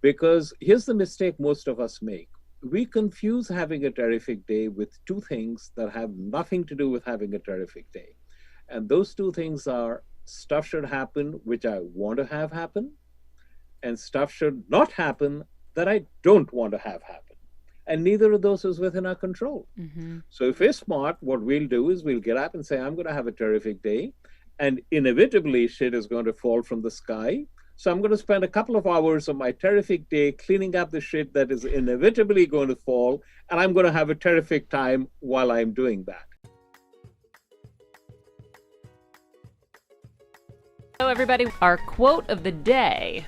Because here's the mistake most of us make. We confuse having a terrific day with two things that have nothing to do with having a terrific day. And those two things are stuff should happen, which I want to have happen, and stuff should not happen that I don't want to have happen. And neither of those is within our control. Mm-hmm. So if we're smart, what we'll do is we'll get up and say, I'm going to have a terrific day. And inevitably, shit is going to fall from the sky. So I'm going to spend a couple of hours of my terrific day cleaning up the shit that is inevitably going to fall. And I'm going to have a terrific time while I'm doing that. So everybody, our quote of the day.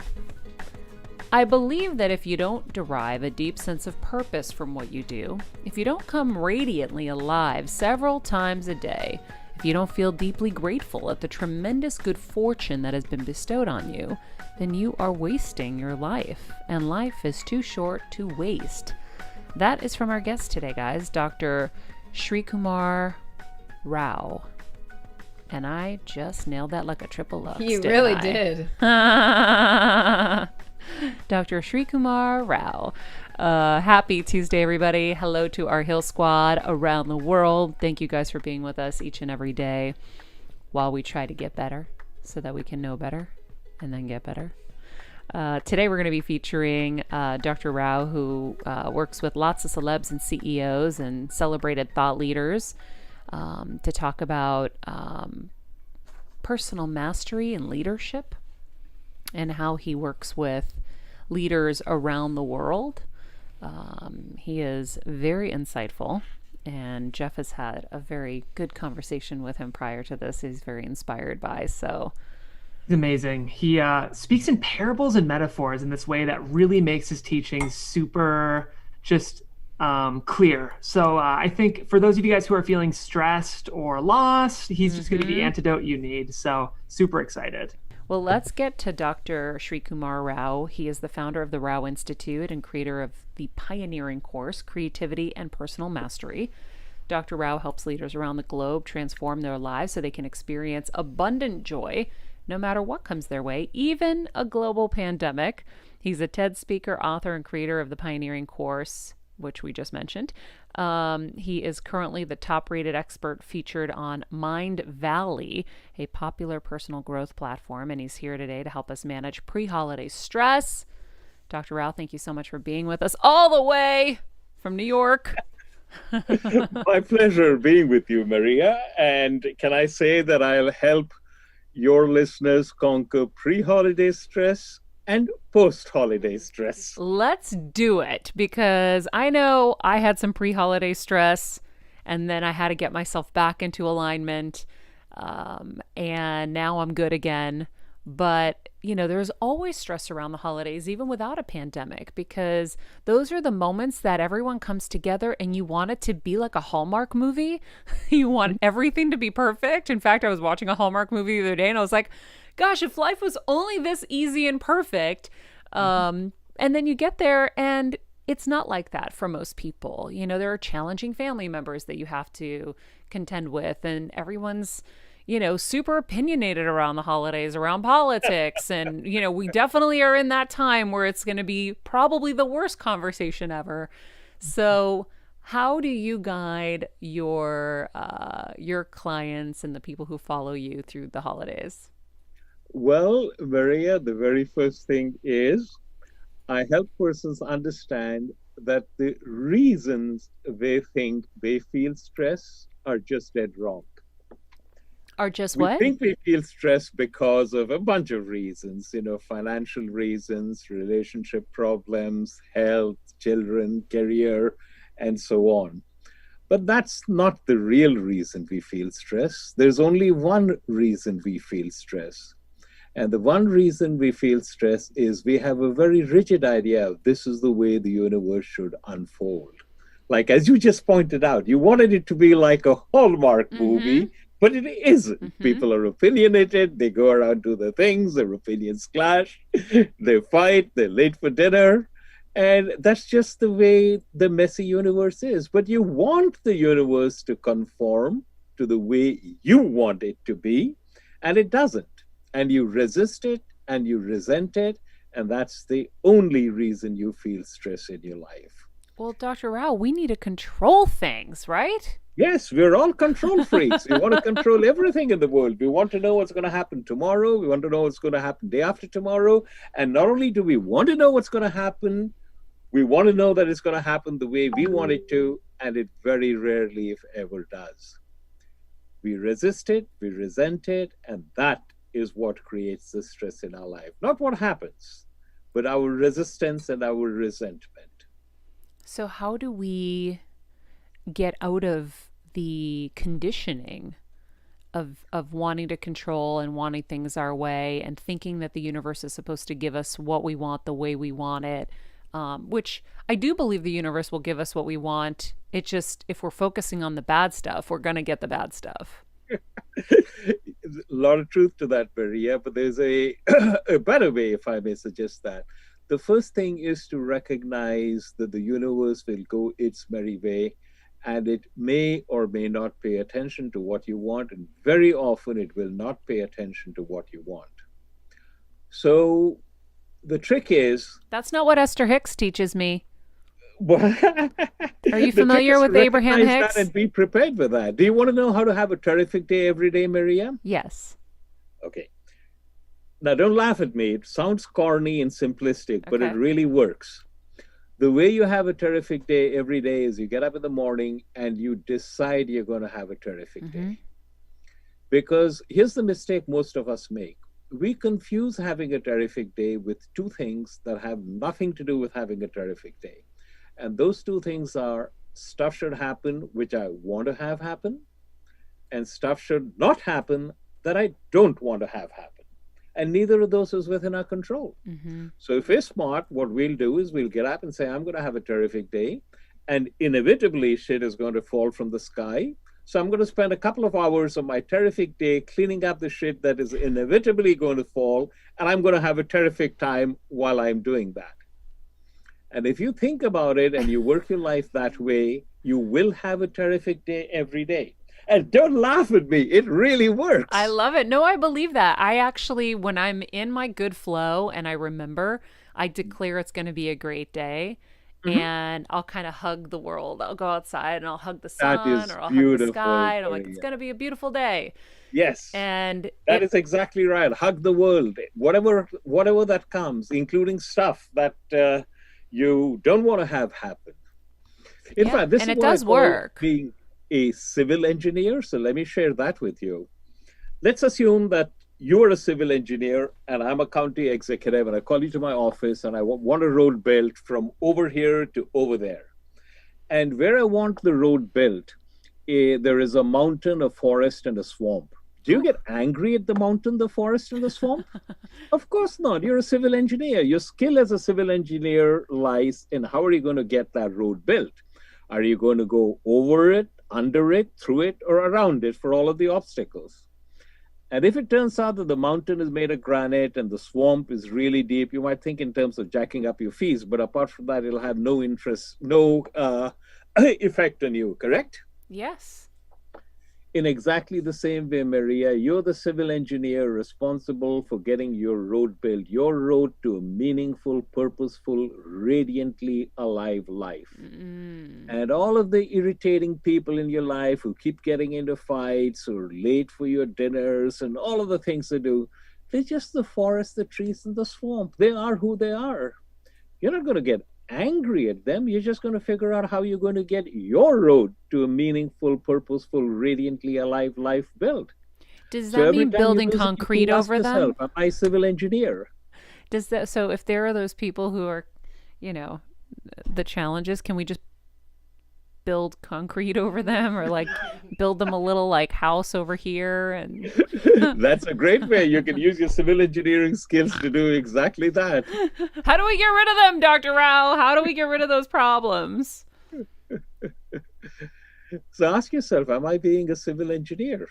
I believe that if you don't derive a deep sense of purpose from what you do, if you don't come radiantly alive several times a day, if you don't feel deeply grateful at the tremendous good fortune that has been bestowed on you, then you are wasting your life, and life is too short to waste. That is from our guest today, guys, Dr. Srikumar Rao. And I just nailed that like a triple Lux. You really did. Dr. Srikumar Rao. Happy Tuesday, everybody. Hello to our Hill Squad around the world. Thank you guys for being with us each and every day while we try to get better so that we can know better and then get better. Today we're going to be featuring Dr. Rao, who works with lots of celebs and CEOs and celebrated thought leaders to talk about personal mastery and leadership, and how he works with leaders around the world. He is very insightful, and Jeff has had a very good conversation with him prior to this. He's very inspired by, so. He's amazing. He speaks in parables and metaphors in this way that really makes his teaching super just clear. So I think for those of you guys who are feeling stressed or lost, he's just going to be the antidote you need. So super excited. Well, let's get to Dr. Srikumar Rao. He is the founder of the Rao Institute and creator of the pioneering course, Creativity and Personal Mastery. Dr. Rao helps leaders around the globe transform their lives so they can experience abundant joy no matter what comes their way, even a global pandemic. He's a TED speaker, author, and creator of the pioneering course, which we just mentioned. He is currently the top-rated expert featured on Mind Valley, a popular personal growth platform, and he's here today to help us manage pre-holiday stress. Dr. Rao, thank you so much for being with us all the way from New York. My pleasure being with you, Maria. And can I say that I'll help your listeners conquer pre-holiday stress and post-holiday stress? Let's do it, because I know I had some pre-holiday stress, and then I had to get myself back into alignment, and now I'm good again. But, you know, there's always stress around the holidays, even without a pandemic, because those are the moments that everyone comes together and you want it to be like a Hallmark movie. You want everything to be perfect. In fact, I was watching a Hallmark movie the other day and I was like, gosh, if life was only this easy and perfect. And then you get there and it's not like that for most people. You know, there are challenging family members that you have to contend with, and everyone's, you know, super opinionated around the holidays, around politics. And, you know, we definitely are in that time where it's going to be probably the worst conversation ever. So how do you guide your clients and the people who follow you through the holidays? Well, Maria, the very first thing is I help persons understand that the reasons they think they feel stress are just dead wrong. Are just We what? think we feel stressed because of a bunch of reasons, you know, financial reasons, relationship problems, health, children, career, and so on. But that's not the real reason we feel stress. There's only one reason we feel stress. And the one reason we feel stress is we have a very rigid idea of this is the way the universe should unfold. Like, as you just pointed out, you wanted it to be like a Hallmark movie, but it isn't. People are opinionated. They go around, do their things. Their opinions clash. They fight. They're late for dinner. And that's just the way the messy universe is. But you want the universe to conform to the way you want it to be, and it doesn't. And you resist it, and you resent it, And that's the only reason you feel stress in your life. Well, Dr. Rao, we need to control things, right? Yes, we're all control freaks. We want to control everything in the world. We want to know what's going to happen tomorrow. We want to know what's going to happen day after tomorrow. And not only do we want to know what's going to happen, we want to know that it's going to happen the way we want it to, and it very rarely, if ever, does. We resist it, we resent it, and that is what creates the stress in our life. Not what happens, but our resistance and our resentment. So, how do we get out of the conditioning of wanting to control and wanting things our way and thinking that the universe is supposed to give us what we want the way we want it? Which I do believe the universe will give us what we want. It just, if we're focusing on the bad stuff, we're going to get the bad stuff. A lot of truth to that, Maria, but there's a, a better way, if I may suggest that. The first thing is to recognize that the universe will go its merry way, and it may or may not pay attention to what you want, and very often it will not pay attention to what you want. So the trick is, That's not what Esther Hicks teaches me. Are you the trick familiar is to with Abraham recognize Hicks? that and be prepared for that. Do you want to know how to have a terrific day every day, Maria? Yes. Okay. Now, don't laugh at me. It sounds corny and simplistic, but it Okay. really works. The way you have a terrific day every day is you get up in the morning and you decide you're going to have a terrific day. Because here's the mistake most of us make. We confuse having a terrific day with two things that have nothing to do with having a terrific day. And those two things are stuff should happen, which I want to have happen, and stuff should not happen that I don't want to have happen. And neither of those is within our control. So if we're smart, what we'll do is we'll get up and say, I'm going to have a terrific day. And inevitably, shit is going to fall from the sky. So I'm going to spend a couple of hours of my terrific day cleaning up the shit that is inevitably going to fall. And I'm going to have a terrific time while I'm doing that. And if you think about it and you work your life that way, you will have a terrific day every day. And don't laugh at me. It really works. I love it. No, I believe that. I actually, when I'm in my good flow and I remember, I declare it's going to be a great day. And I'll kind of hug the world. I'll go outside and I'll hug the That is sun or I'll hug the beautiful, sky. And I'm like, it's Maria. going to be a beautiful day. Yes. And That is exactly right. Hug the world, whatever that comes, including stuff that you don't want to have happen. In fact, this and is it what I does call work. being a civil engineer. So let me share that with you. Let's assume that you are a civil engineer and I'm a county executive, and I call you to my office and I want a road built from over here to over there. And where I want the road built, there is a mountain, a forest, and a swamp. Do you get angry at the mountain, the forest, and the swamp? Of course not. You're a civil engineer. Your skill as a civil engineer lies in how are you going to get that road built? Are you going to go over it, under it, through it, or around it for all of the obstacles? And if it turns out that the mountain is made of granite and the swamp is really deep, you might think in terms of jacking up your fees, but apart from that, it'll have no interest, no effect on you, correct? Yes. In exactly the same way, Maria, you're the civil engineer responsible for getting your road built, your road to a meaningful, purposeful, radiantly alive life. And all of the irritating people in your life who keep getting into fights or late for your dinners and all of the things they do, they're just the forest, the trees, and the swamp. They are who they are. You're not going to get angry at them. You're just going to figure out how you're going to get your road to a meaningful, purposeful, radiantly alive life built. Does So that every mean time you building lose it, you concrete can ask over them? yourself, am I a civil engineer? Does that, so if there are those people who are, the challenges, can we just build concrete over them, or like build them a little like house over here? And That's a great way. You can use your civil engineering skills to do exactly that. how do we get rid of them, Dr. Rao? How do we get rid of those problems? So ask yourself, am I being a civil engineer?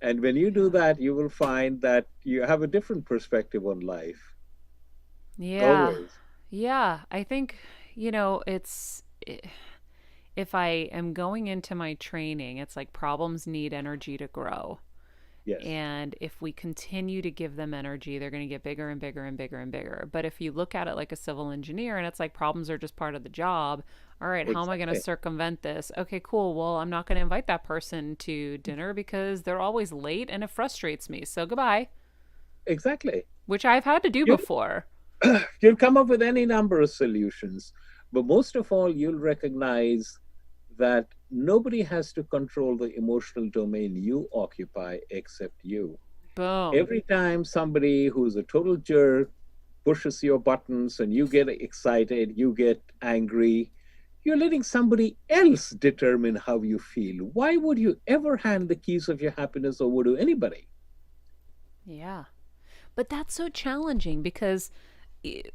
And when you do that, you will find that you have a different perspective on life. Yeah. Always. Yeah. I think, if I am going into my training, it's like problems need energy to grow. Yes. And if we continue to give them energy, they're going to get bigger and bigger and bigger and bigger. But if you look at it like a civil engineer and it's like problems are just part of the job, all right, how am I going to Exactly. circumvent this? Okay, cool. Well, I'm not going to invite that person to dinner because they're always late and it frustrates me. So goodbye, Exactly. which I've had to do You, before. you'll come up with any number of solutions, but most of all, you'll recognize that nobody has to control the emotional domain you occupy except you. Boom. Every time somebody who's a total jerk pushes your buttons and you get excited, you get angry, you're letting somebody else determine how you feel. Why would you ever hand the keys of your happiness over to anybody? Yeah. But that's so challenging because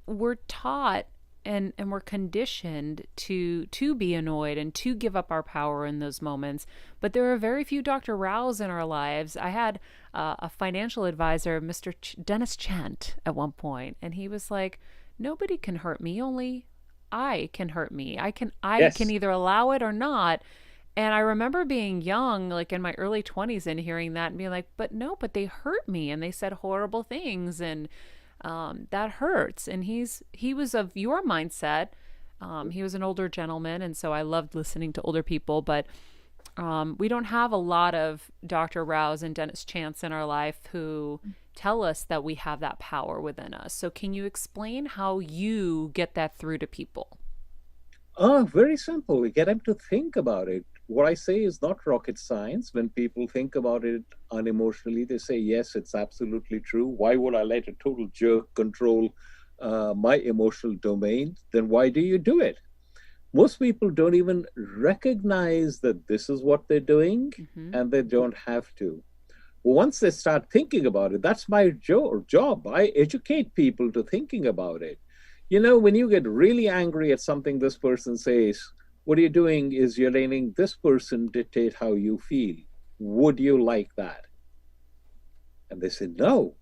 we're taught and we're conditioned to be annoyed and to give up our power in those moments. But there are very few Dr. Raos in our lives. I had a financial advisor, Mr. Dennis Chant, at one point, and he was like, "Nobody can hurt me, only I can hurt me. I can Yes. either allow it or not." And I remember being young, like in my early 20s, and hearing that and being like, but no, but they hurt me and they said horrible things. And that hurts. And he was of your mindset. He was an older gentleman, and so I loved listening to older people. But we don't have a lot of Dr. Raos and Dennis Chance in our life who tell us that we have that power within us. So can you explain how you get that through to people? Oh, very simple. We get them to think about it. What I say is not rocket science. When people think about it unemotionally, they say, yes, it's absolutely true. Why would I let a total jerk control my emotional domain? Then why do you do it? Most people don't even recognize that this is what they're doing, Mm-hmm. and they don't have to. Once they start thinking about it, that's my job. I educate people to thinking about it. When you get really angry at something this person says, what you're doing is you're letting this person dictate how you feel. Would you like that? And they say, no.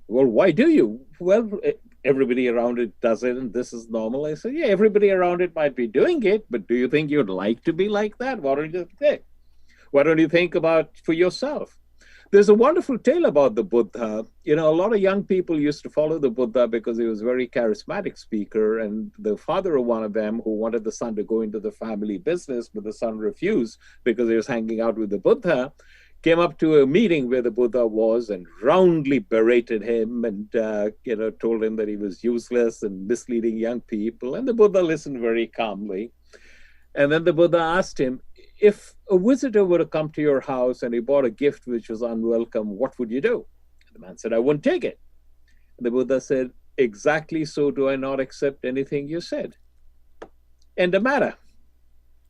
Well, why do you? Well, everybody around it does it, and this is normal. I say, yeah, everybody around it might be doing it, but do you think you'd like to be like that? Why don't you think? Why don't you think about for yourself? There's a wonderful tale about the Buddha. A lot of young people used to follow the Buddha because he was a very charismatic speaker. And the father of one of them, who wanted the son to go into the family business, but the son refused because he was hanging out with the Buddha, came up to a meeting where the Buddha was and roundly berated him and told him that he was useless and misleading young people. And the Buddha listened very calmly. And then the Buddha asked him, if a visitor were to come to your house and he bought a gift which was unwelcome, what would you do? The man said, I wouldn't take it. And the Buddha said, exactly so do I not accept anything you said. End of matter.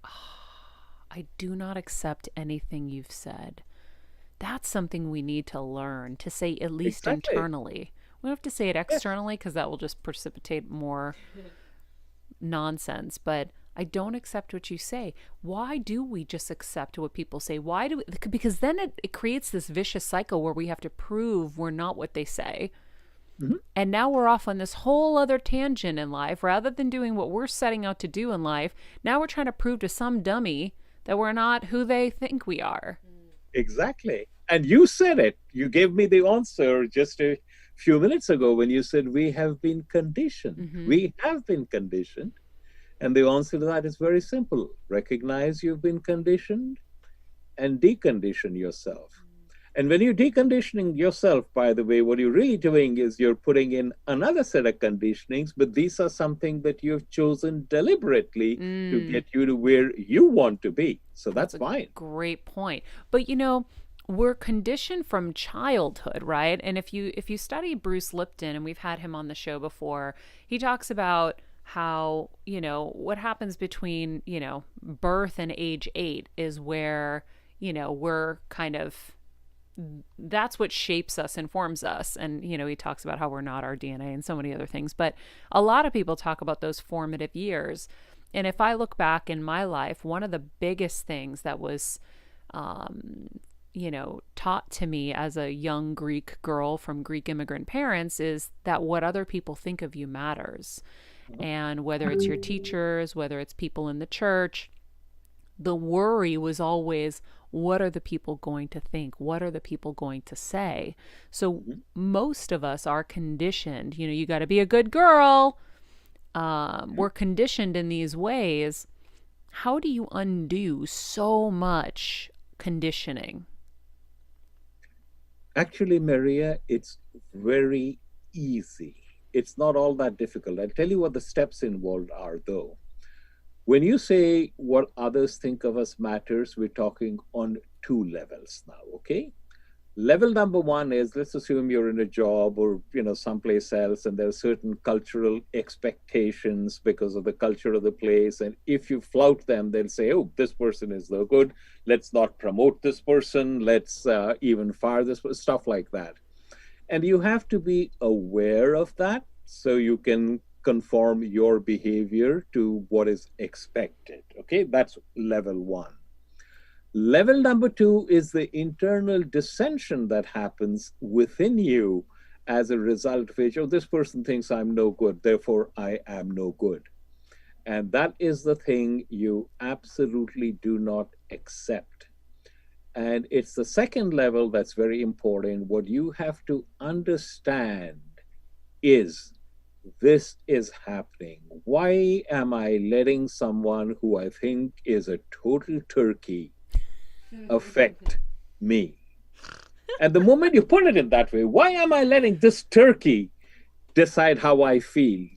I do not accept anything you've said. That's something we need to learn to say, at least Exactly. internally. We don't have to say it Yes. externally because that will just precipitate more nonsense. But I don't accept what you say. Why do we just accept what people say? Why do we? Because then it creates this vicious cycle where we have to prove we're not what they say. Mhm. And now we're off on this whole other tangent in life. Rather than doing what we're setting out to do in life, now we're trying to prove to some dummy that we're not who they think we are. Exactly. And you said it. You gave me the answer just a few minutes ago when you said we have been conditioned. Mm-hmm. We have been conditioned. And the answer to that is very simple. Recognize you've been conditioned and decondition yourself. And when you're deconditioning yourself, by the way, what you're really doing is you're putting in another set of conditionings, but these are something that you've chosen deliberately to Mm. get you to where you want to be. So That's that's a fine. great point. But we're conditioned from childhood, right? And if you study Bruce Lipton, and we've had him on the show before, he talks about how, what happens between, birth and age 8 is where, we're kind of that's what shapes us and forms us. And he talks about how we're not our DNA and so many other things, but a lot of people talk about those formative years. And if I look back in my life, one of the biggest things that was taught to me as a young Greek girl from Greek immigrant parents is that what other people think of you matters. And whether it's your teachers, whether it's people in the church, the worry was always, what are the people going to think? What are the people going to say? So most of us are conditioned, you got to be a good girl. We're conditioned in these ways. How do you undo so much conditioning? Actually, Maria, it's very easy. It's not all that difficult. I'll tell you what the steps involved are, though. When you say what others think of us matters, we're talking on two levels now, okay? Level number one is, let's assume you're in a job or someplace else, and there are certain cultural expectations because of the culture of the place, and if you flout them, they'll say, oh, this person is no good, let's not promote this person, let's even fire this person, stuff like that. And you have to be aware of that so you can conform your behavior to what is expected. Okay, that's level one. Level number two is the internal dissension that happens within you as a result of which, oh, this person thinks I'm no good, therefore I am no good. And that is the thing you absolutely do not accept. And it's the second level that's very important. What you have to understand is, this is happening. Why am I letting someone who I think is a total turkey affect me? And the moment you put it in that way, why am I letting this turkey decide how I feel?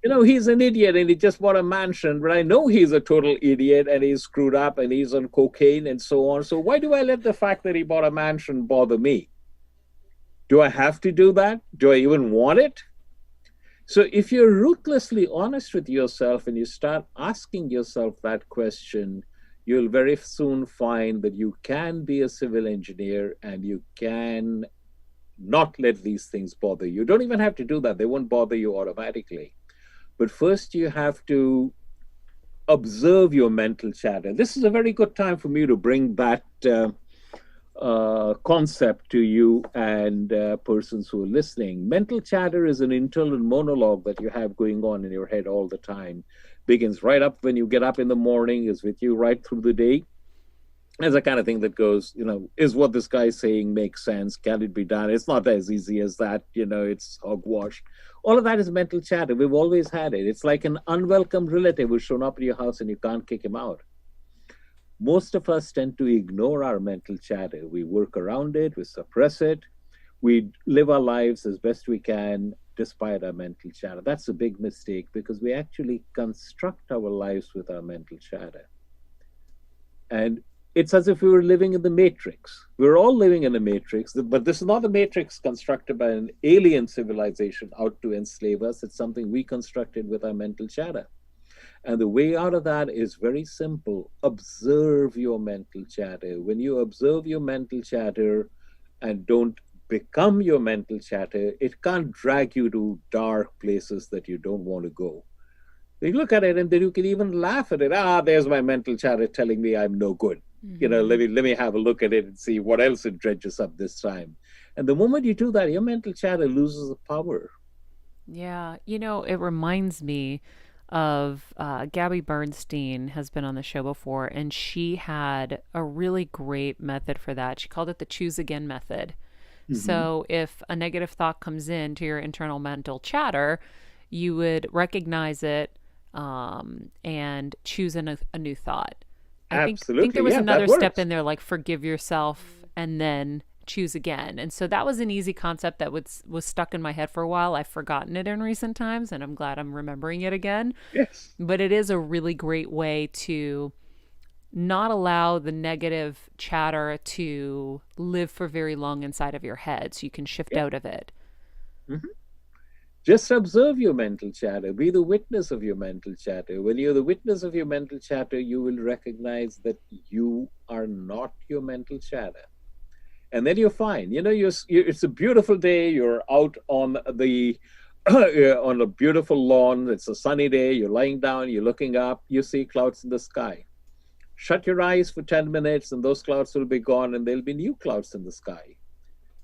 He's an idiot and he just bought a mansion, but I know he's a total idiot and he's screwed up and he's on cocaine and so on. So why do I let the fact that he bought a mansion bother me? Do I have to do that? Do I even want it? So if you're ruthlessly honest with yourself and you start asking yourself that question, you'll very soon find that you can be a civil engineer and you can not let these things bother you. You don't even have to do that. They won't bother you automatically. But first you have to observe your mental chatter. This is a very good time for me to bring that concept to you and persons who are listening. Mental chatter is an internal monologue that you have going on in your head all the time. Begins right up when you get up in the morning, is with you right through the day. It's the kind of thing that goes, is what this guy is saying makes sense? Can it be done? It's not as easy as that, it's hogwash. All of that is mental chatter. We've always had it. It's like an unwelcome relative who's shown up at your house and you can't kick him out. Most of us tend to ignore our mental chatter. We work around it, we suppress it, we live our lives as best we can despite our mental chatter. That's a big mistake because we actually construct our lives with our mental chatter. And it's as if we were living in the matrix. We're all living in a matrix, but this is not a matrix constructed by an alien civilization out to enslave us. It's something we constructed with our mental chatter. And the way out of that is very simple. Observe your mental chatter. When you observe your mental chatter and don't become your mental chatter, it can't drag you to dark places that you don't want to go. You look at it and then you can even laugh at it. There's my mental chatter telling me I'm no good. Let me have a look at it and see what else it dredges up this time. And the moment you do that, your mental chatter loses the power. Yeah. It reminds me of Gabby Bernstein has been on the show before, and she had a really great method for that. She called it the choose again method. So if a negative thought comes in to your internal mental chatter, you would recognize it and choose a new thought. I think there was another step in there, like forgive yourself and then choose again. And so that was an easy concept that was stuck in my head for a while. I've forgotten it in recent times and I'm glad I'm remembering it again. Yes. But it is a really great way to not allow the negative chatter to live for very long inside of your head so you can shift out of it. Just observe your mental chatter. Be the witness of your mental chatter. When you're the witness of your mental chatter, you will recognize that you are not your mental chatter. And then you're fine. It's a beautiful day. You're out on the on a beautiful lawn. It's a sunny day. You're lying down. You're looking up. You see clouds in the sky. Shut your eyes for 10 minutes and those clouds will be gone and there'll be new clouds in the sky.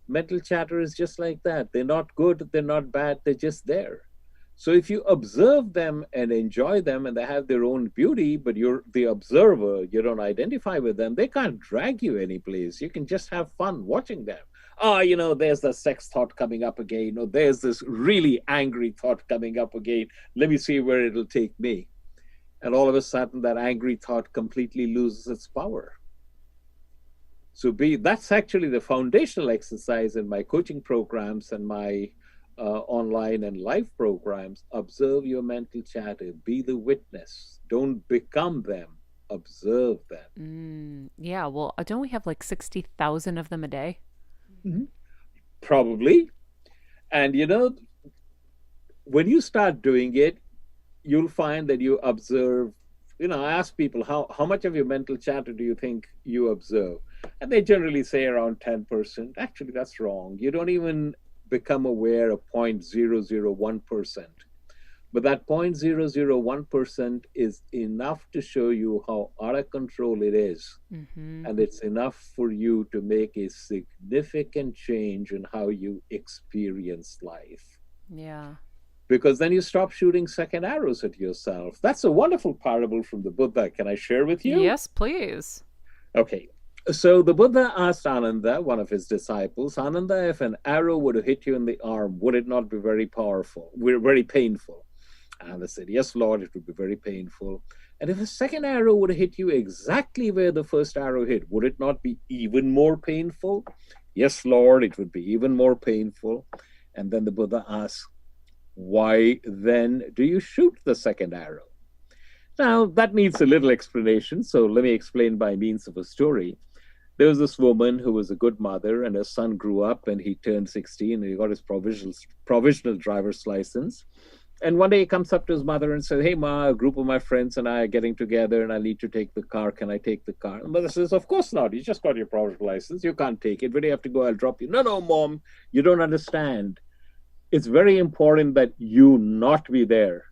Mental chatter is just like that. They're not good. They're not bad. They're just there. So if you observe them and enjoy them and they have their own beauty, but you're the observer, you don't identify with them, they can't drag you anyplace. You can just have fun watching them. Oh, there's the sex thought coming up again, or there's this really angry thought coming up again. Let me see where it'll take me. And all of a sudden, that angry thought completely loses its power. So that's actually the foundational exercise in my coaching programs and my online and live programs. Observe your mental chatter. Be the witness. Don't become them. Observe them. Yeah, well, don't we have like 60,000 of them a day? Mm-hmm. Probably. And when you start doing it, you'll find that you observe. I ask people, how much of your mental chatter do you think you observe? And they generally say around 10%. Actually, that's wrong. You don't even become aware of 0.001%. But that 0.001% is enough to show you how out of control it is. Mm-hmm. And it's enough for you to make a significant change in how you experience life. Yeah. Because then you stop shooting second arrows at yourself. That's a wonderful parable from the Buddha. Can I share with you? Yes, please. Okay. So the Buddha asked Ananda, one of his disciples, Ananda, if an arrow were to hit you in the arm, would it not be very powerful, very painful? Ananda said, yes, Lord, it would be very painful. And if a second arrow would hit you exactly where the first arrow hit, would it not be even more painful? Yes, Lord, it would be even more painful. And then the Buddha asked, why then do you shoot the second arrow? Now, that needs a little explanation, so let me explain by means of a story. There was this woman who was a good mother, and her son grew up, and he turned 16, and he got his provisional driver's license. And one day he comes up to his mother and says, hey, Ma, a group of my friends and I are getting together, and I need to take the car. Can I take the car? And mother says, of course not. You just got your provisional license. You can't take it. Where do you have to go? I'll drop you. No, Mom, you don't understand. It's very important that you not be there.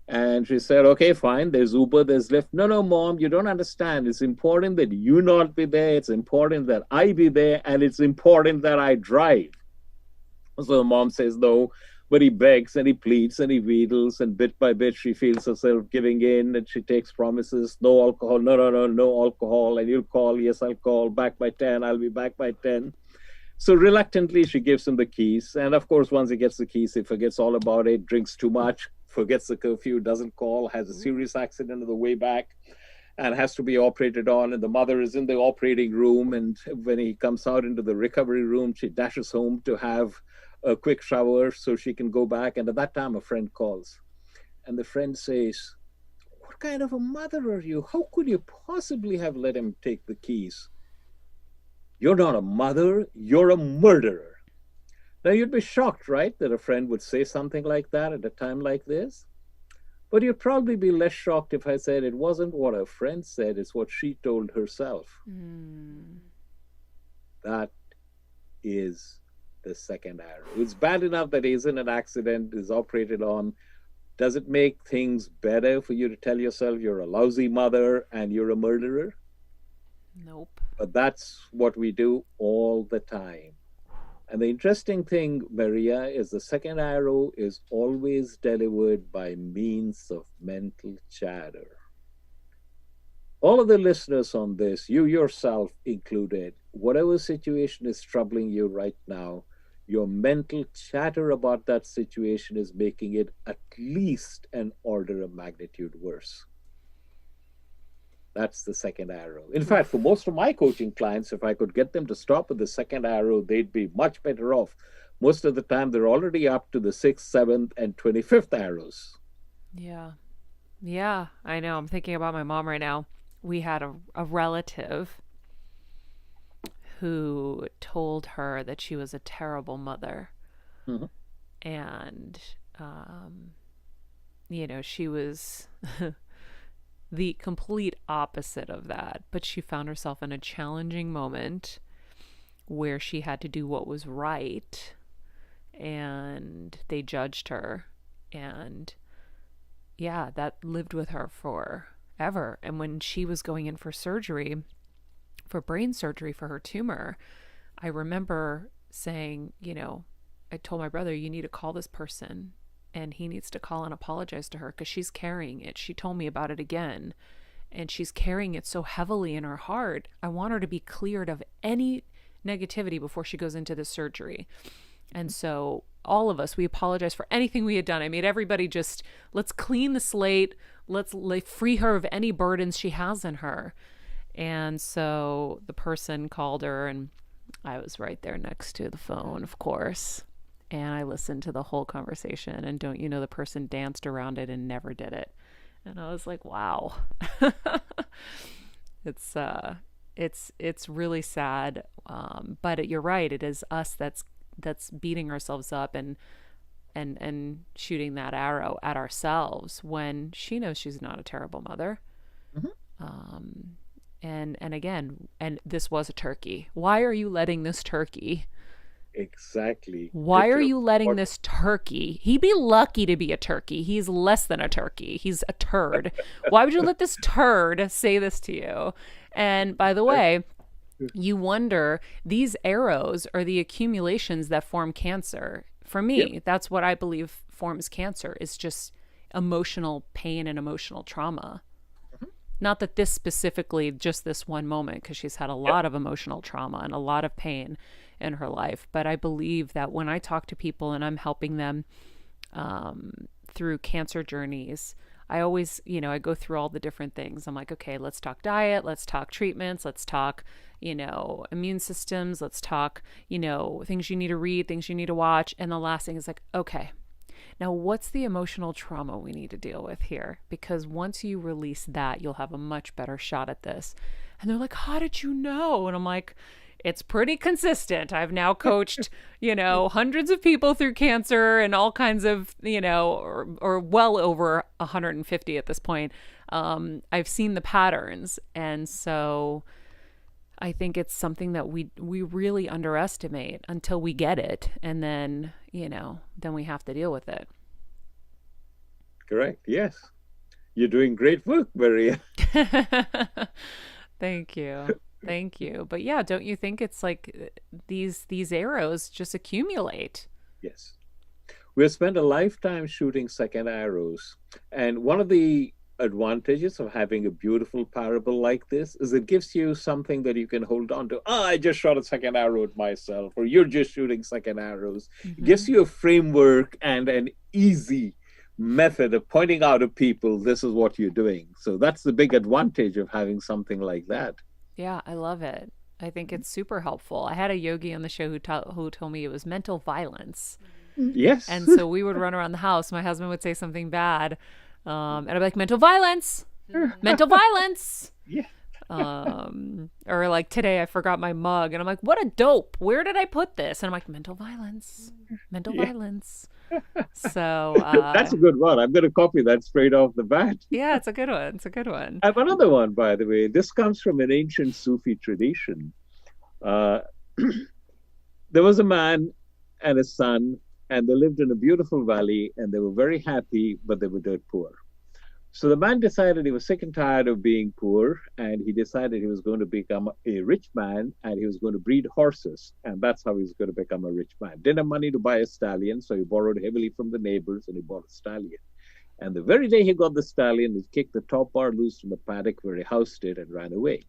And she said, okay, fine. There's Uber, there's Lyft. No, Mom, you don't understand. It's important that you not be there. It's important that I be there. And it's important that I drive. So the mom says, no. But he begs and he pleads and he wheedles. And bit by bit, she feels herself giving in. And she takes promises. No alcohol. No alcohol. And you'll call. Yes, I'll call. Back by 10. I'll be back by 10. So reluctantly, she gives him the keys. And of course, once he gets the keys, he forgets all about it, drinks too much, forgets the curfew, doesn't call, has a serious accident on the way back, and has to be operated on. And the mother is in the operating room. And when he comes out into the recovery room, she dashes home to have a quick shower so she can go back. And at that time, a friend calls. And the friend says, what kind of a mother are you? How could you possibly have let him take the keys? You're not a mother, you're a murderer. Now, you'd be shocked, right, that a friend would say something like that at a time like this? But you'd probably be less shocked if I said it wasn't what a friend said, it's what she told herself. That is the second arrow. It's bad enough that he's in an accident, is operated on. Does it make things better for you to tell yourself you're a lousy mother and you're a murderer? Nope. But that's what we do all the time. And the interesting thing, Maria, is the second arrow is always delivered by means of mental chatter. All of the listeners on this, you yourself included, whatever situation is troubling you right now, your mental chatter about that situation is making it at least an order of magnitude worse. That's the second arrow. In fact, for most of my coaching clients, if I could get them to stop at the second arrow, they'd be much better off. Most of the time, they're already up to the 6th, 7th, and 25th arrows. Yeah, I know. I'm thinking about my mom right now. We had a relative who told her that she was a terrible mother. Mm-hmm. And, she was the complete opposite of that. But she found herself in a challenging moment where she had to do what was right, and they judged her. And yeah, that lived with her forever. And when she was going in for surgery, for brain surgery for her tumor, I remember saying, I told my brother, you need to call this person and he needs to call and apologize to her because she's carrying it. She told me about it again, and she's carrying it so heavily in her heart. I want her to be cleared of any negativity before she goes into this surgery. And so all of us, we apologize for anything we had done. I made everybody just, let's clean the slate. Let's free her of any burdens she has in her. And so the person called her, and I was right there next to the phone, of course. And I listened to the whole conversation, and don't you know, the person danced around it and never did it. And I was like, wow. It's really sad. But you're right. It is us that's beating ourselves up and shooting that arrow at ourselves when she knows she's not a terrible mother. And again, and this was a turkey. Why are you letting this turkey? Exactly. Why are you letting this turkey? He'd be lucky to be a turkey. He's less than a turkey. He's a turd. Why would you let this turd say this to you? And by the way, you wonder, these arrows are the accumulations that form cancer. For me, that's what I believe forms cancer, is just emotional pain and emotional trauma. Not that this specifically, just this one moment, because she's had a lot of emotional trauma and a lot of pain in her life. But I believe that when I talk to people and I'm helping them through cancer journeys, I always, I go through all the different things. I'm like, okay, let's talk diet, let's talk treatments, let's talk, immune systems, let's talk, things you need to read, things you need to watch. And the last thing is like, okay, now what's the emotional trauma we need to deal with here? Because once you release that, you'll have a much better shot at this. And they're like, how did you know? And I'm like, it's pretty consistent. I've now coached, hundreds of people through cancer and all kinds of, or well over 150 at this point. I've seen the patterns. And so I think it's something that we really underestimate until we get it. And then, then we have to deal with it. Correct. Yes. You're doing great work, Maria. Thank you. Thank you. But yeah, don't you think it's like these arrows just accumulate? Yes. We've spent a lifetime shooting second arrows. And one of the advantages of having a beautiful parable like this is it gives you something that you can hold on to. I just shot a second arrow at myself, or you're just shooting second arrows. It gives you a framework and an easy method of pointing out to people, this is what you're doing. So that's the big advantage of having something like that. Yeah, I love it. I think it's super helpful. I had a yogi on the show who told me it was mental violence. Yes. And so we would run around the house. My husband would say something bad. And I'd be like, mental violence, mental violence. Yeah. Or like today I forgot my mug and I'm like, what a dope. Where did I put this? And I'm like, mental violence, mental violence. So that's a good one. I'm going to copy that straight off the bat. Yeah, it's a good one. It's a good one. I have another one, by the way. This comes from an ancient Sufi tradition. There was a man and a son, and they lived in a beautiful valley, and they were very happy, but they were dirt poor. So the man decided he was sick and tired of being poor, and he decided he was going to become a rich man, and he was going to breed horses, and that's how he was going to become a rich man. Didn't have money to buy a stallion, so he borrowed heavily from the neighbors, and he bought a stallion. And the very day he got the stallion, he kicked the top bar loose from the paddock where he housed it and ran away.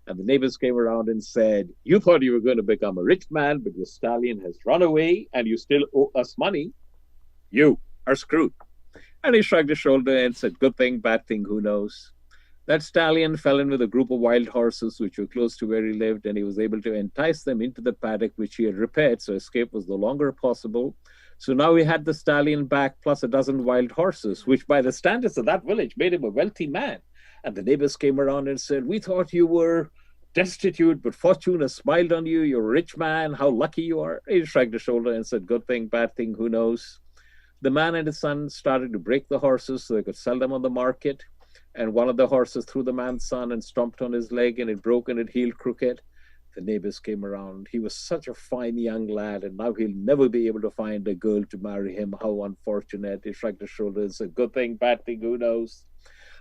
And the neighbors came around and said, you thought you were going to become a rich man, but your stallion has run away, and you still owe us money. You are screwed. And he shrugged his shoulder and said, good thing, bad thing, who knows? That stallion fell in with a group of wild horses which were close to where he lived, and he was able to entice them into the paddock which he had repaired, so escape was no longer possible. So now he had the stallion back plus a dozen wild horses, which by the standards of that village made him a wealthy man. And the neighbors came around and said, we thought you were destitute, but fortune has smiled on you. You're a rich man. How lucky you are. He shrugged his shoulder and said, good thing, bad thing, who knows? The man and his son started to break the horses so they could sell them on the market. And one of the horses threw the man's son and stomped on his leg, and it broke and it healed crooked. The neighbors came around. He was such a fine young lad, and now he'll never be able to find a girl to marry him. How unfortunate. He shrugged his shoulders. A good thing, bad thing, who knows?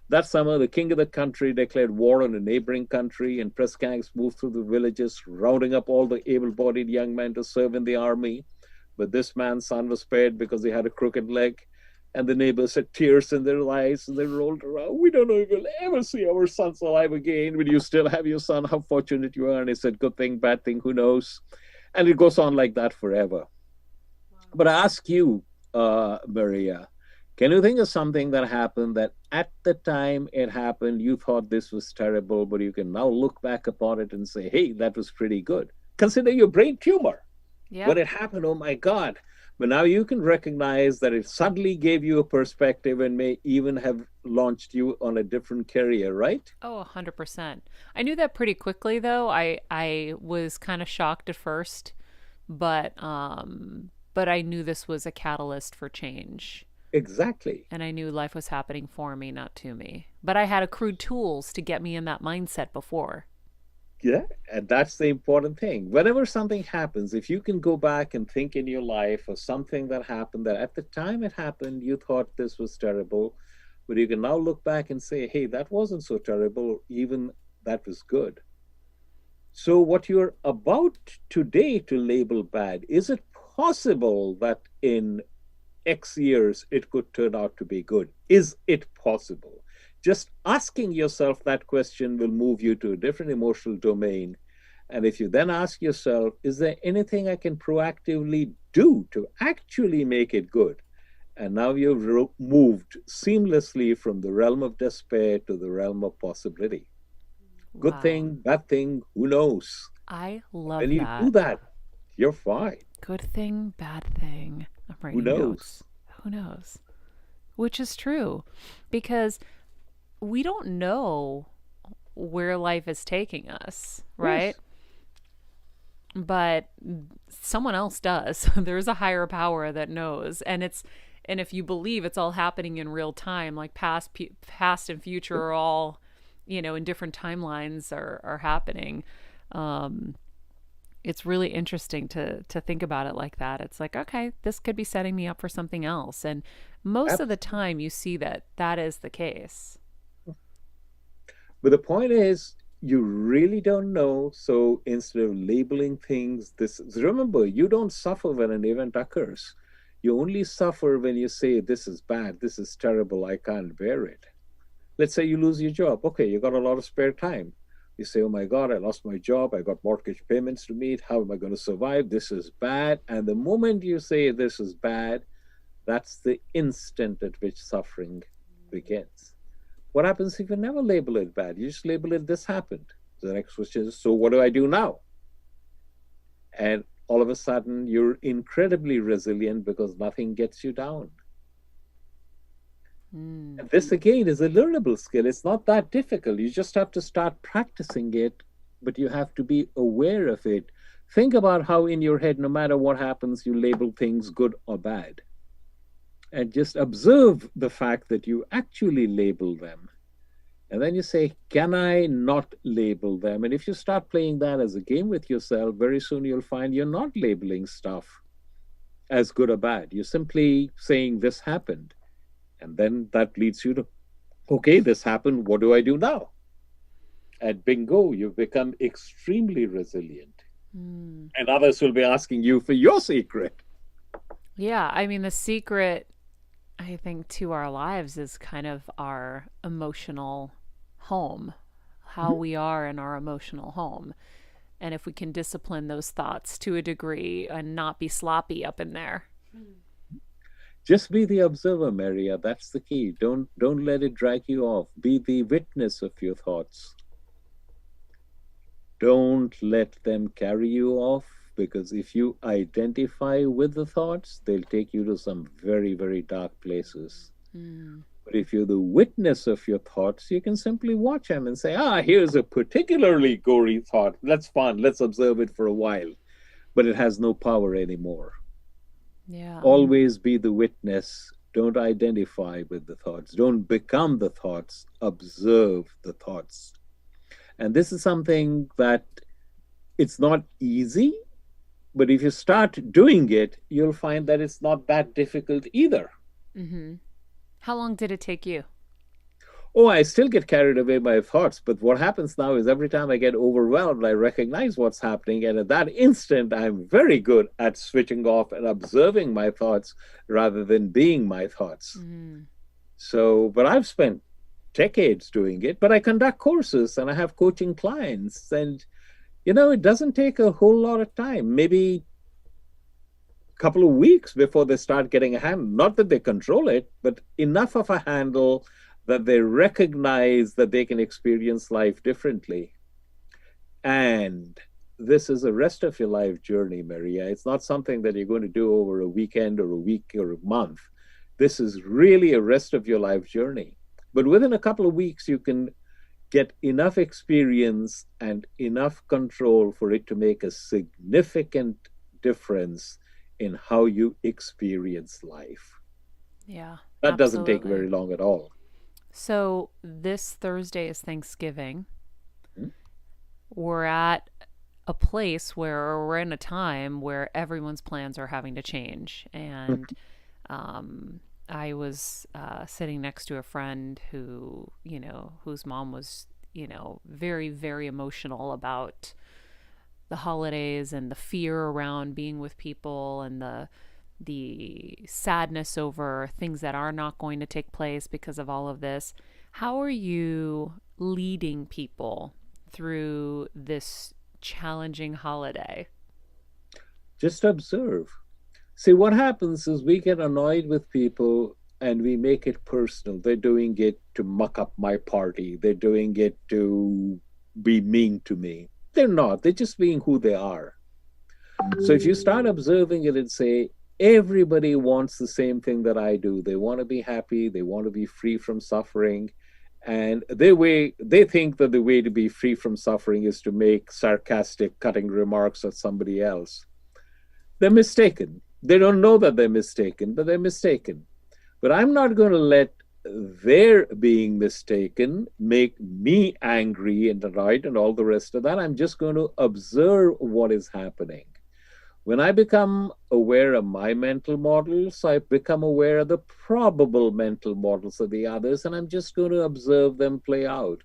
That summer, the king of the country declared war on a neighboring country, and press gangs moved through the villages, rounding up all the able-bodied young men to serve in the army. But this man's son was spared because he had a crooked leg. And the neighbors had tears in their eyes and they rolled around. We don't know if we'll ever see our sons alive again. Will you still have your son? How fortunate you are. And he said, good thing, bad thing, who knows? And it goes on like that forever. But I ask you, Maria, can you think of something that happened that at the time it happened, you thought this was terrible, but you can now look back upon it and say, hey, that was pretty good? Consider your brain tumor. When Yep. it happened, oh my God. But now you can recognize that it suddenly gave you a perspective and may even have launched you on a different career, right? Oh, 100%. I knew that pretty quickly though. I was kind of shocked at first, but I knew this was a catalyst for change. Exactly. And I knew life was happening for me, not to me. But I had accrued tools to get me in that mindset before. Yeah, and that's the important thing. Whenever something happens, if you can go back and think in your life of something that happened that at the time it happened, you thought this was terrible, but you can now look back and say, hey, that wasn't so terrible, even that was good. So, what you're about today to label bad, is it possible that in X years it could turn out to be good? Is it possible? Just asking yourself that question will move you to a different emotional domain. And if you then ask yourself, is there anything I can proactively do to actually make it good? And now you've moved seamlessly from the realm of despair to the realm of possibility. Good Wow. thing, bad thing, who knows? I When love you do that. that, you're fine. Good thing, bad thing. I'm Who writing knows? notes. Who knows? Which is true because we don't know where life is taking us, right? Yes. But someone else does. There's a higher power that knows, and if you believe it's all happening in real time, like past and future are all, in different timelines are happening. Um, it's really interesting to think about it like that. It's like, okay, this could be setting me up for something else, and most of the Absolutely. time you see that that is the case. But the point is, you really don't know. So instead of labeling things, remember, you don't suffer when an event occurs. You only suffer when you say, this is bad, this is terrible, I can't bear it. Let's say you lose your job. Okay, you got a lot of spare time. You say, oh my God, I lost my job. I got mortgage payments to meet. How am I going to survive? This is bad. And the moment you say this is bad, that's the instant at which suffering begins. What happens if you never label it bad? You just label it, this happened. The next question is, so what do I do now? And all of a sudden, you're incredibly resilient because nothing gets you down. Mm. And this again is a learnable skill. It's not that difficult. You just have to start practicing it, but you have to be aware of it. Think about how in your head, no matter what happens, you label things good or bad. And just observe the fact that you actually label them. And then you say, can I not label them? And if you start playing that as a game with yourself, very soon you'll find you're not labeling stuff as good or bad. You're simply saying this happened. And then that leads you to, okay, this happened. What do I do now? And bingo, you've become extremely resilient. Mm. And others will be asking you for your secret. Yeah, I mean, the secret, I think, to our lives is kind of our emotional home, how we are in our emotional home. And if we can discipline those thoughts to a degree and not be sloppy up in there. Just be the observer, Maria. That's the key. Don't let it drag you off. Be the witness of your thoughts. Don't let them carry you off, because if you identify with the thoughts, they'll take you to some very, very dark places. Mm. But if you're the witness of your thoughts, you can simply watch them and say, here's a particularly gory thought. That's fun. Let's observe it for a while. But it has no power anymore. Yeah. Always be the witness. Don't identify with the thoughts. Don't become the thoughts. Observe the thoughts. And this is something that it's not easy, but if you start doing it, you'll find that it's not that difficult either. Mm-hmm. How long did it take you? Oh, I still get carried away by thoughts, but what happens now is every time I get overwhelmed, I recognize what's happening. And at that instant, I'm very good at switching off and observing my thoughts rather than being my thoughts. Mm. So, but I've spent decades doing it, but I conduct courses and I have coaching clients. And, it doesn't take a whole lot of time, maybe a couple of weeks before they start getting a handle. Not that they control it, but enough of a handle that they recognize that they can experience life differently. And this is a rest of your life journey, Maria. It's not something that you're going to do over a weekend or a week or a month. This is really a rest of your life journey. But within a couple of weeks, you can get enough experience and enough control for it to make a significant difference in how you experience life. Yeah, That doesn't take absolutely. very long at all. So this Thursday is Thanksgiving. Hmm? We're at a place where we're in a time where everyone's plans are having to change. And um, I was sitting next to a friend who, whose mom was, very, very emotional about the holidays and the fear around being with people and the sadness over things that are not going to take place because of all of this. How are you leading people through this challenging holiday? Just observe. See, what happens is we get annoyed with people and we make it personal. They're doing it to muck up my party, they're doing it to be mean to me. They're not, they're just being who they are. So if you start observing it and say, everybody wants the same thing that I do, they want to be happy, they want to be free from suffering. And they think that the way to be free from suffering is to make sarcastic, cutting remarks at somebody else. They're mistaken. They don't know that they're mistaken, but they're mistaken. But I'm not going to let their being mistaken make me angry and annoyed and all the rest of that. I'm just going to observe what is happening. When I become aware of my mental models, I become aware of the probable mental models of the others, and I'm just going to observe them play out.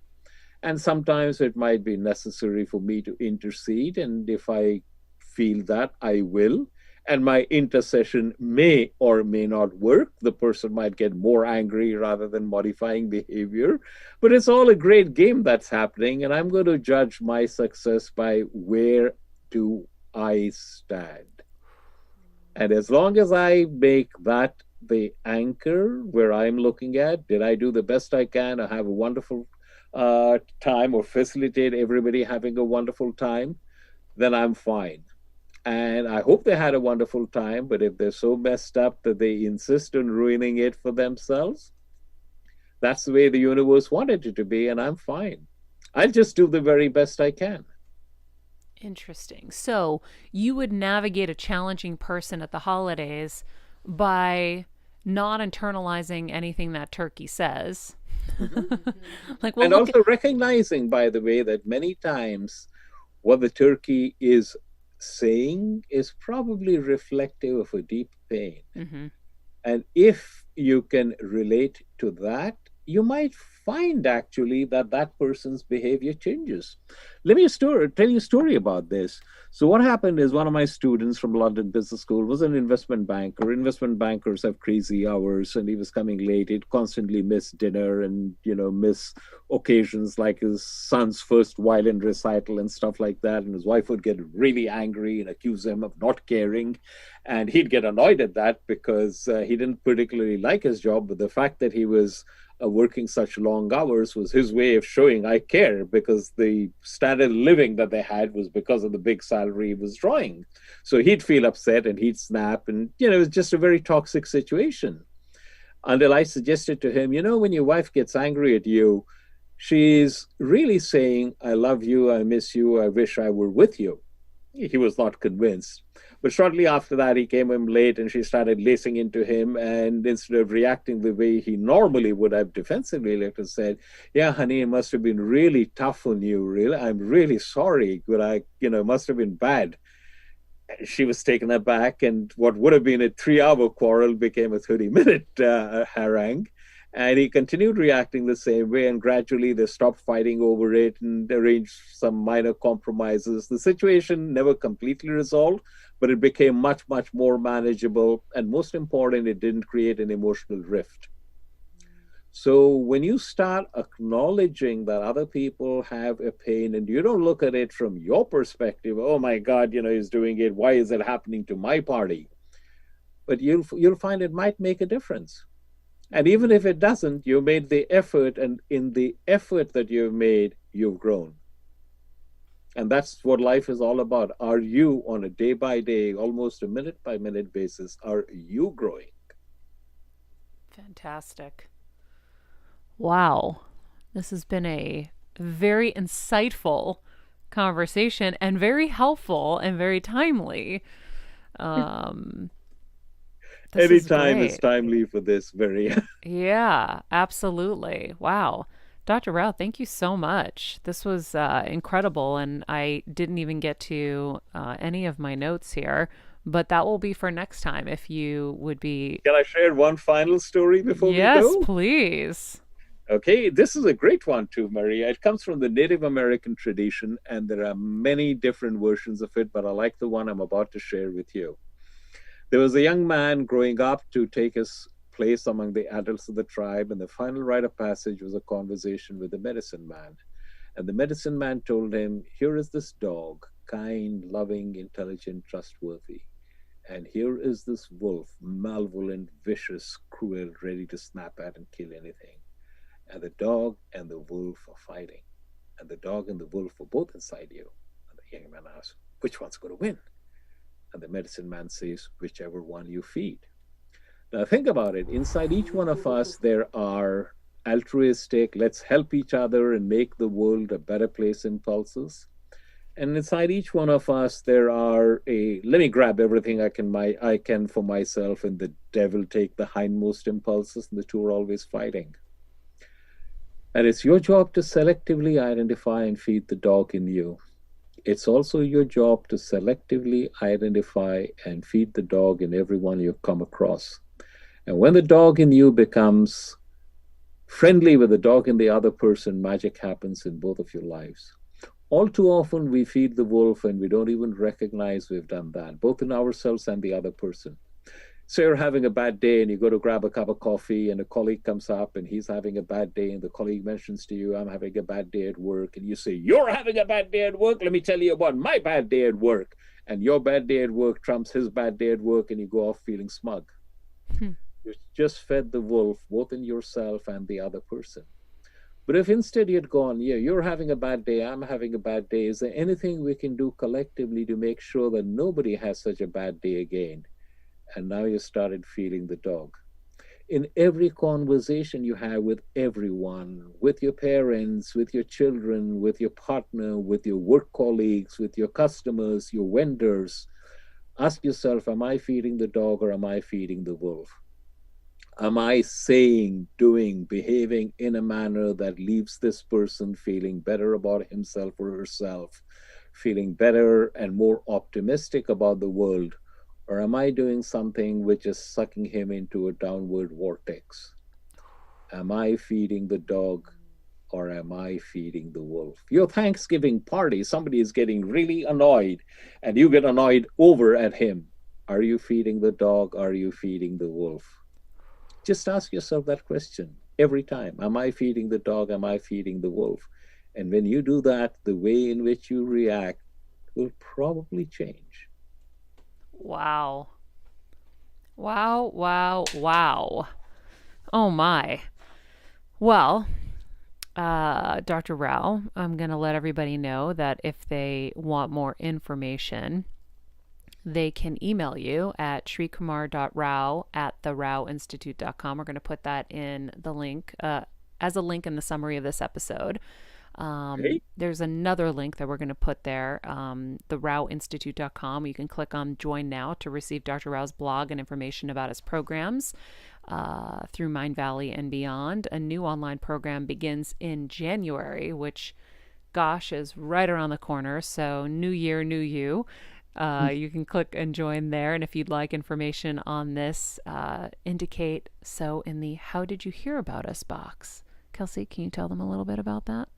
And sometimes it might be necessary for me to intercede. And if I feel that, I will. And my intercession may or may not work. The person might get more angry rather than modifying behavior. But it's all a great game that's happening. And I'm going to judge my success by where do I stand. And as long as I make that the anchor where I'm looking at, did I do the best I can or have a wonderful time or facilitate everybody having a wonderful time, then I'm fine. And I hope they had a wonderful time. But if they're so messed up that they insist on ruining it for themselves, that's the way the universe wanted it to be, and I'm fine. I'll just do the very best I can. Interesting. So you would navigate a challenging person at the holidays by not internalizing anything that turkey says. Mm-hmm. Like, well, And look at. also recognizing, by the way, that many times what the turkey is saying is probably reflective of a deep pain. Mm-hmm. And if you can relate to that, you might find actually that that person's behavior changes. Let me tell you a story about this. So what happened is one of my students from London Business School was an investment banker. Investment bankers have crazy hours, and he was coming late. He'd constantly miss dinner and miss occasions like his son's first violin recital and stuff like that. And his wife would get really angry and accuse him of not caring. And he'd get annoyed at that because he didn't particularly like his job. But the fact that he was working such long hours was his way of showing I care, because the standard of living that they had was because of the big salary he was drawing. So he'd feel upset and he'd snap. And, it was just a very toxic situation until I suggested to him, when your wife gets angry at you, she's really saying, I love you, I miss you, I wish I were with you. He was not convinced. But shortly after that, he came home late and she started lacing into him. And instead of reacting the way he normally would have defensively, like I said, yeah, honey, it must have been really tough on you. Really, I'm really sorry. But it must have been bad. She was taken aback. And what would have been a 3-hour quarrel became a 30-minute harangue. And he continued reacting the same way, and gradually they stopped fighting over it and arranged some minor compromises. The situation never completely resolved, but it became much, much more manageable. And most important, it didn't create an emotional rift. So when you start acknowledging that other people have a pain and you don't look at it from your perspective, oh my God, he's doing it. Why is it happening to my party? But you'll find it might make a difference. And even if it doesn't, you made the effort, and in the effort that you've made, you've grown. And that's what life is all about. Are you, on a day by day, almost a minute by minute basis, are you growing? Fantastic. Wow. This has been a very insightful conversation and very helpful and very timely. Um, this is Anytime is great. timely for this very. Yeah, absolutely. Wow. Dr. Rao, thank you so much. This was incredible, and I didn't even get to any of my notes here, but that will be for next time if you would be. Can I share one final story before we Yes, go? please. Okay, this is a great one too, Maria. It comes from the Native American tradition, and there are many different versions of it, but I like the one I'm about to share with you. There was a young man growing up to take his place among the adults of the tribe, and the final rite of passage was a conversation with the medicine man. And the medicine man told him, here is this dog, kind, loving, intelligent, trustworthy. And here is this wolf, malevolent, vicious, cruel, ready to snap at and kill anything. And the dog and the wolf are fighting. And the dog and the wolf are both inside you. And the young man asks, which one's going to win? And the medicine man says, whichever one you feed. Now, think about it. Inside each one of us, there are altruistic, let's help each other and make the world a better place impulses. And inside each one of us, there are let me grab everything I can for myself, and the devil take the hindmost impulses, and the two are always fighting. And it's your job to selectively identify and feed the dog in you. It's also your job to selectively identify and feed the dog in everyone you come across. And when the dog in you becomes friendly with the dog in the other person, magic happens in both of your lives. All too often, we feed the wolf and we don't even recognize we've done that, both in ourselves and the other person. So you're having a bad day and you go to grab a cup of coffee, and a colleague comes up and he's having a bad day, and the colleague mentions to you, I'm having a bad day at work. And you say, you're having a bad day at work? Let me tell you about my bad day at work. And your bad day at work trumps his bad day at work, and you go off feeling smug. You just fed the wolf, both in yourself and the other person. But if instead you'd gone, yeah, you're having a bad day, I'm having a bad day, is there anything we can do collectively to make sure that nobody has such a bad day again? And now you started feeding the dog. In every conversation you have with everyone, with your parents, with your children, with your partner, with your work colleagues, with your customers, your vendors, ask yourself, am I feeding the dog or am I feeding the wolf? Am I saying, doing, behaving in a manner that leaves this person feeling better about himself or herself, feeling better and more optimistic about the world? Or am I doing something which is sucking him into a downward vortex? Am I feeding the dog or am I feeding the wolf? Your Thanksgiving party, somebody is getting really annoyed and you get annoyed over at him. Are you feeding the dog? Are you feeding the wolf? Just ask yourself that question every time. Am I feeding the dog? Am I feeding the wolf? And when you do that, the way in which you react will probably change. Wow. Wow, wow, wow. Oh my. Well, Dr. Rao, I'm going to let everybody know that if they want more information, they can email you at srikumar.rao@therawinstitute.com. We're going to put that in the link as a link in the summary of this episode. Okay. There's another link that we're going to put there, therawinstitute.com. You can click on Join Now to receive Dr. Rao's blog and information about his programs through Mind Valley and beyond. A new online program begins in January, which, gosh, is right around the corner. So new year, new you. You can click and join there. And if you'd like information on this, indicate so in the How Did You Hear About Us box. Kelsey, can you tell them a little bit about that?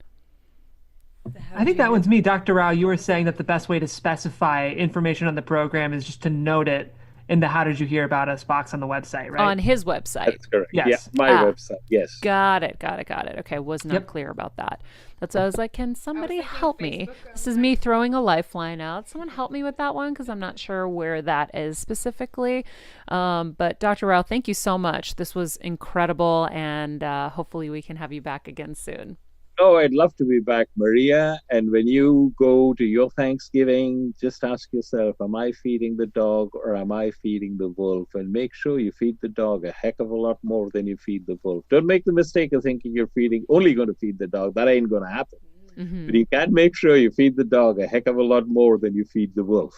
I think that one's me. Dr. Rao, you were saying that the best way to specify information on the program is just to note it in the How Did You Hear About Us box on the website, right? On his website. That's correct. Yes. Yeah, my website. Yes. Got it. Okay, was not clear about that. That's why I was like, can somebody help me? This is me throwing a lifeline out. Someone help me with that one because I'm not sure where that is specifically. But Dr. Rao, thank you so much. This was incredible, and hopefully we can have you back again soon. Oh, I'd love to be back, Maria. And when you go to your Thanksgiving, just ask yourself, am I feeding the dog or am I feeding the wolf? And make sure you feed the dog a heck of a lot more than you feed the wolf. Don't make the mistake of thinking you're only going to feed the dog. That ain't going to happen. Mm-hmm. But you can make sure you feed the dog a heck of a lot more than you feed the wolf.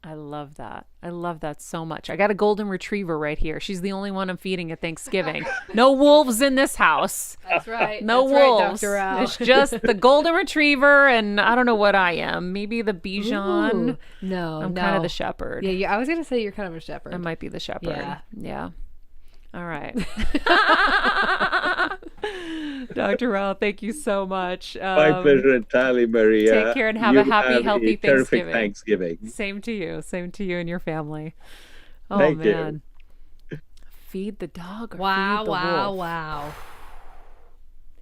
I love that. I love that so much. I got a golden retriever right here. She's the only one I'm feeding at Thanksgiving. No wolves in this house. That's right. No That's wolves. Right, Dr. Rao. It's just the golden retriever, and I don't know what I am. Maybe the Bichon. Ooh, no, I'm kind of the shepherd. Yeah, I was gonna say you're kind of a shepherd. I might be the shepherd. Yeah. All right. Dr. Rao, thank you so much. My pleasure entirely, Maria. Take care and have a happy, healthy terrific Thanksgiving. Same to you and your family. Oh, Thank man. You. Feed the dog or feed the wolf. Wow.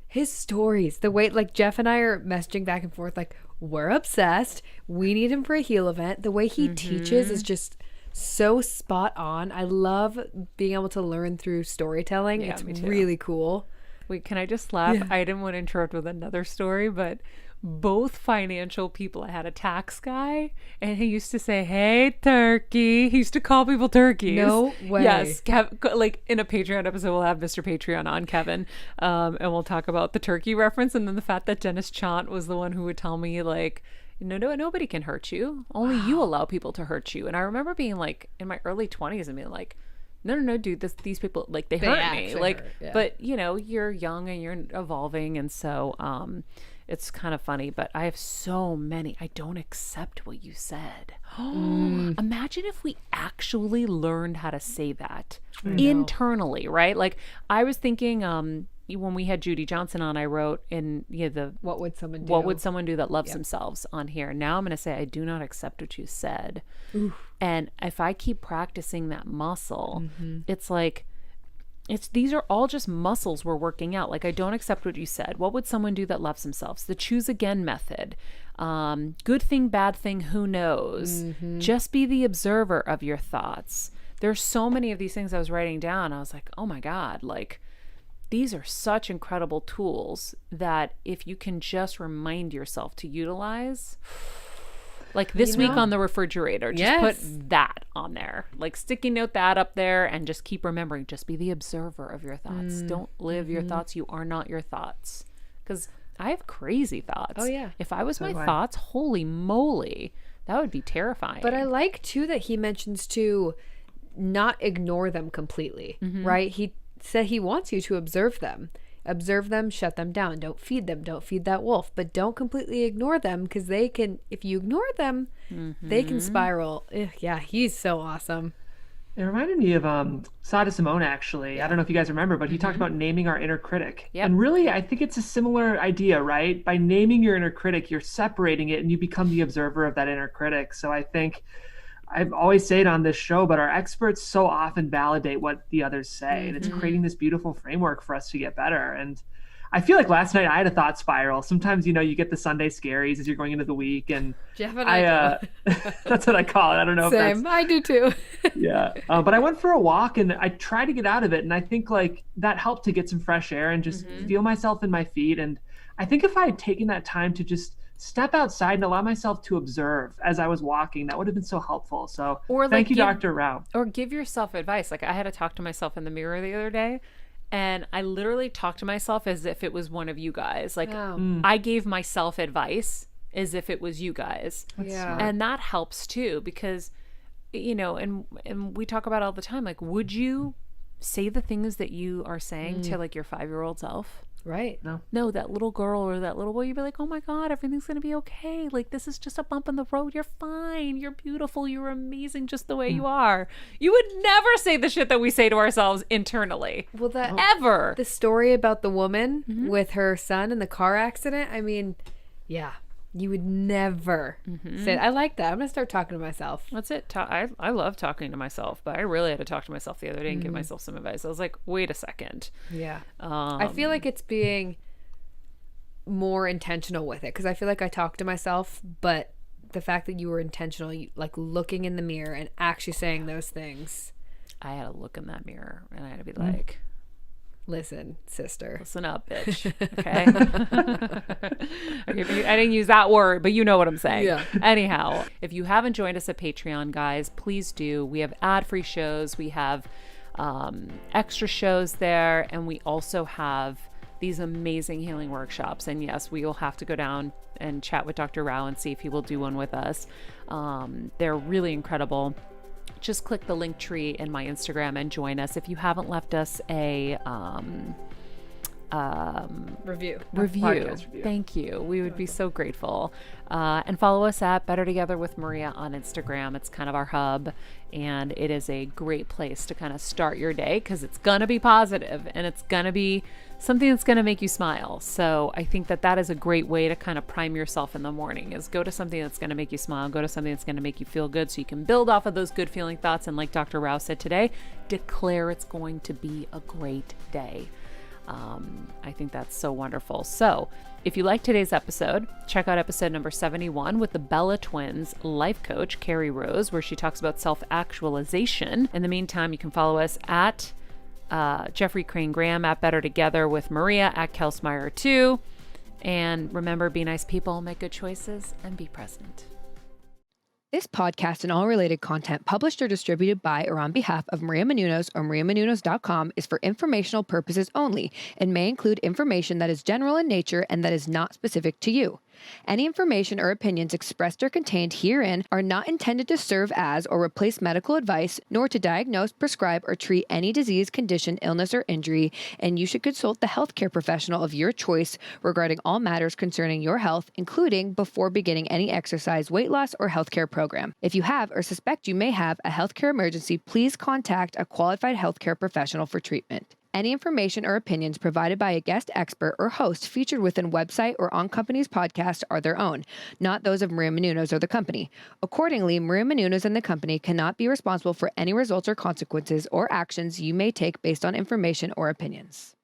His stories, the way like Jeff and I are messaging back and forth, like we're obsessed. We need him for a heel event. The way he teaches is just so spot on. I love being able to learn through storytelling. Yeah, it's me too. really cool. Wait, can I just laugh? Yeah. I didn't want to interrupt with another story, but both financial people. I had a tax guy, and he used to say, "Hey, turkey." He used to call people turkeys. No way. Yes, like in a Patreon episode, we'll have Mr. Patreon on, Kevin, and we'll talk about the turkey reference, and then the fact that Dennis Chant was the one who would tell me like, no, nobody can hurt you. Only you allow people to hurt you. And I remember being like in my early 20s and being like, no, dude, these people, like, they hurt me. Like, yeah. But, you're young and you're evolving. And so it's kind of funny. But I have so many. I don't accept what you said. Imagine if we actually learned how to say that internally, right? Like, I was thinking when we had Judy Johnson on, I wrote in the What would someone do? What would someone do that loves themselves on here? Now I'm going to say I do not accept what you said. Oof. And if I keep practicing that muscle, it's like these are all just muscles we're working out. Like, I don't accept what you said. What would someone do that loves themselves? The choose again method. Good thing, bad thing, who knows? Just be the observer of your thoughts. There's so many of these things I was writing down. I was like, oh my God, like, these are such incredible tools that if you can just remind yourself to utilize, like this week on the refrigerator, just put that on there, like sticky note that up there and just keep remembering, just be the observer of your thoughts. Don't live your thoughts. You are not your thoughts. Because I have crazy thoughts. Oh, yeah. If I was my thoughts, holy moly, that would be terrifying. But I like too that he mentions to not ignore them completely, right? He said he wants you to observe them, shut them down. Don't feed them. Don't feed that wolf, but don't completely ignore them because they can, if you ignore them, they can spiral. Yeah, he's so awesome. It reminded me of Sada Simone, actually. I don't know if you guys remember, but he talked about naming our inner critic. Yep. And really, I think it's a similar idea, right? By naming your inner critic, you're separating it and you become the observer of that inner critic. So I think I've always said on this show, but our experts so often validate what the others say. And it's creating this beautiful framework for us to get better. And I feel like last night I had a thought spiral. Sometimes, you get the Sunday scaries as you're going into the week. And Jeff and I that's what I call it. I don't know Same. if that's... I do too. Yeah. But I went for a walk and I tried to get out of it. And I think like that helped to get some fresh air and just feel myself in my feet. And I think if I had taken that time to just step outside and allow myself to observe as I was walking, that would have been so helpful. So thank you, Dr. Rao. Or give yourself advice. Like, I had to talk to myself in the mirror the other day, and I literally talked to myself as if it was one of you guys. Like, I gave myself advice as if it was you guys. Yeah. And that helps too, because, and we talk about it all the time. Like, would you say the things that you are saying to like your 5-year-old self? Right. No, that little girl or that little boy, you'd be like, oh my God, everything's going to be okay. Like, this is just a bump in the road. You're fine. You're beautiful. You're amazing just the way you are. You would never say the shit that we say to ourselves internally. Well, that Ever. the story about the woman with her son in the car accident, I mean, yeah, you would never say, I like that. I'm going to start talking to myself. That's it. I love talking to myself, but I really had to talk to myself the other day and give myself some advice. I was like, wait a second. Yeah. I feel like it's being more intentional with it, because I feel like I talk to myself, but the fact that you were intentional, like looking in the mirror and actually saying those things. I had to look in that mirror and I had to be like, listen, sister. Listen up, bitch. Okay. I didn't use that word, but you know what I'm saying. Yeah. Anyhow, if you haven't joined us at Patreon, guys, please do. We have ad-free shows. We have extra shows there. And we also have these amazing healing workshops. And yes, we will have to go down and chat with Dr. Rao and see if he will do one with us. They're really incredible. Just click the link tree in my Instagram and join us. If you haven't left us a Review. Podcast review. Thank you. We would be so grateful. And follow us at Better Together with Maria on Instagram. It's kind of our hub, and it is a great place to kind of start your day, because it's going to be positive and it's going to be something that's going to make you smile. So I think that that is a great way to kind of prime yourself in the morning, is go to something that's going to make you smile, go to something that's going to make you feel good, so you can build off of those good feeling thoughts. And like Dr. Rao said today, declare it's going to be a great day. I think that's so wonderful. So if you like today's episode, check out episode number 71 with the Bella twins life coach, Carrie Rose, where she talks about self-actualization. In the meantime, you can follow us at Jeffrey Crane Graham, at Better Together with Maria, at Kelsmeyer2. And remember, be nice people, make good choices, and be present. This podcast and all related content published or distributed by or on behalf of Maria Menounos or mariamenounos.com is for informational purposes only and may include information that is general in nature and that is not specific to you. Any information or opinions expressed or contained herein are not intended to serve as or replace medical advice, nor to diagnose, prescribe, or treat any disease, condition, illness, or injury, and you should consult the healthcare professional of your choice regarding all matters concerning your health, including before beginning any exercise, weight loss, or healthcare program. If you have or suspect you may have a healthcare emergency, please contact a qualified healthcare professional for treatment. Any information or opinions provided by a guest expert or host featured within website or on company's podcast are their own, not those of Maria Menounos or the company. Accordingly, Maria Menounos and the company cannot be responsible for any results or consequences or actions you may take based on information or opinions.